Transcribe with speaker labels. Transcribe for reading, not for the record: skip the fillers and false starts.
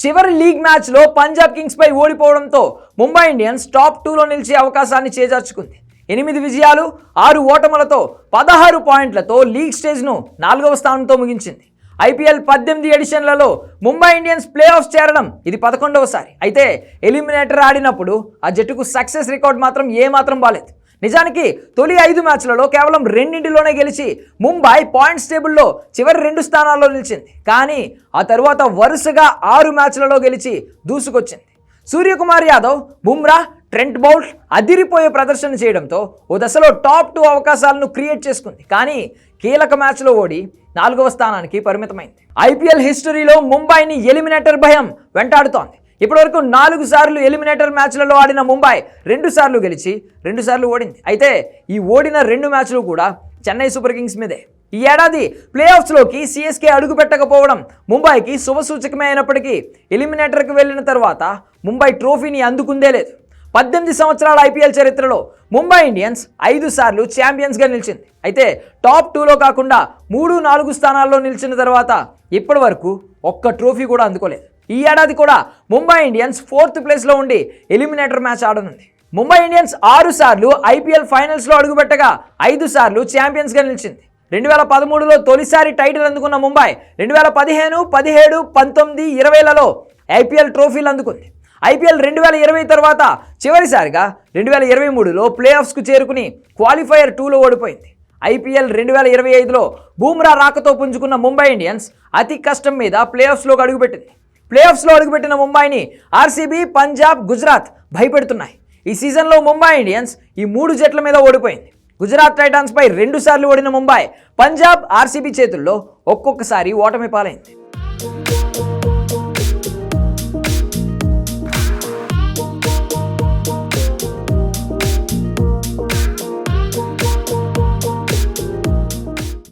Speaker 1: చివరి లీగ్ మ్యాచ్లో పంజాబ్ కింగ్స్ పై ఓడిపోవడంతో Mumbai Indians top 2లో నిలిచే అవకాశాన్ని చేజార్చుకుంది. 8 విజయాలు 6 ఓటములతో 16 పాయింట్లతో లీగ్ స్టేజ్ను 4వ స్థానంతో ముగించింది. IPL 18 ఎడిషన్లలో ముంబై ఇండియన్స్ ప్లే ఆఫ్ చేరడం ఇది 11వసారి. అయితే ఎలిమినేటర్ ఆడినప్పుడు ఆ జట్టుకు సక్సెస్ రికార్డ్ మాత్రం ఏమాత్రం బాలేదు. నిజానికి తొలి 5 మ్యాచ్లలో కేవలం 2లోనే గెలిచి ముంబై పాయింట్స్ టేబుల్లో చివరి 2 స్థానాల్లో నిలిచింది. కానీ ఆ తరువాత వరుసగా 6 మ్యాచ్లలో గెలిచి దూసుకొచ్చింది. సూర్యకుమార్ యాదవ్, బుమ్రా, ట్రెంట్ బౌల్ట్ అదిరిపోయే ప్రదర్శన చేయడంతో ఓ దశలో టాప్ 2 అవకాశాలను క్రియేట్ చేసుకుంది. కానీ కీలక మ్యాచ్లో ఓడి 4వ స్థానానికి పరిమితమైంది. IPL హిస్టరీలో ముంబైని ఎలిమినేటర్ భయం వెంటాడుతోంది. ఇప్పటివరకు 4 సార్లు ఎలిమినేటర్ మ్యాచ్లలో ఆడిన ముంబై 2 సార్లు గెలిచి 2 సార్లు ఓడింది. అయితే ఈ ఓడిన 2 మ్యాచ్లు కూడా చెన్నై సూపర్ కింగ్స్ మీదే. ఈ ఏడాది ప్లే ఆఫ్స్లోకి CSK అడుగు పెట్టకపోవడం ముంబైకి శుభసూచకమే అయినప్పటికీ ఎలిమినేటర్కి వెళ్ళిన తర్వాత ముంబై ట్రోఫీని అందుకుందే లేదు. 18 సంవత్సరాల IPL చరిత్రలో ముంబై ఇండియన్స్ 5 సార్లు ఛాంపియన్స్గా నిలిచింది. అయితే టాప్ 2లో కాకుండా 3, 4 స్థానాల్లో నిలిచిన తర్వాత ఇప్పటి వరకు ఒక్క ట్రోఫీ కూడా అందుకోలేదు. ఈ ఏడాది కూడా ముంబై ఇండియన్స్ 4th ప్లేస్లో ఉండి ఎలిమినేటర్ మ్యాచ్ ఆడనుంది. ముంబై ఇండియన్స్ 6 సార్లు IPL ఫైనల్స్లో అడుగుపెట్టగా 5 సార్లు ఛాంపియన్స్గా నిలిచింది. 2013లో తొలిసారి టైటిల్ అందుకున్న ముంబై 2015, 17, 19, 20లలో IPL ట్రోఫీలు అందుకుంది. IPL 2020 తర్వాత చివరిసారిగా 2023లో ప్లే ఆఫ్స్కు చేరుకుని క్వాలిఫైయర్ 2లో ఓడిపోయింది. IPL 2025లో బూమ్రా రాకతో పుంజుకున్న ముంబై ఇండియన్స్ అతి కష్టం మీద ప్లే ఆఫ్స్లోకి అడుగుపెట్టింది. ప్లే ఆఫ్స్లో అడుగుపెట్టిన ముంబైని RCB, పంజాబ్, గుజరాత్ భయపెడుతున్నాయి. ఈ సీజన్లో ముంబై ఇండియన్స్ ఈ 3 జట్ల మీద ఓడిపోయింది. గుజరాత్ టైటాన్స్పై 2 సార్లు ఓడిన ముంబై పంజాబ్, RCB చేతుల్లో ఒక్కొక్కసారి ఓటమి పాలైంది.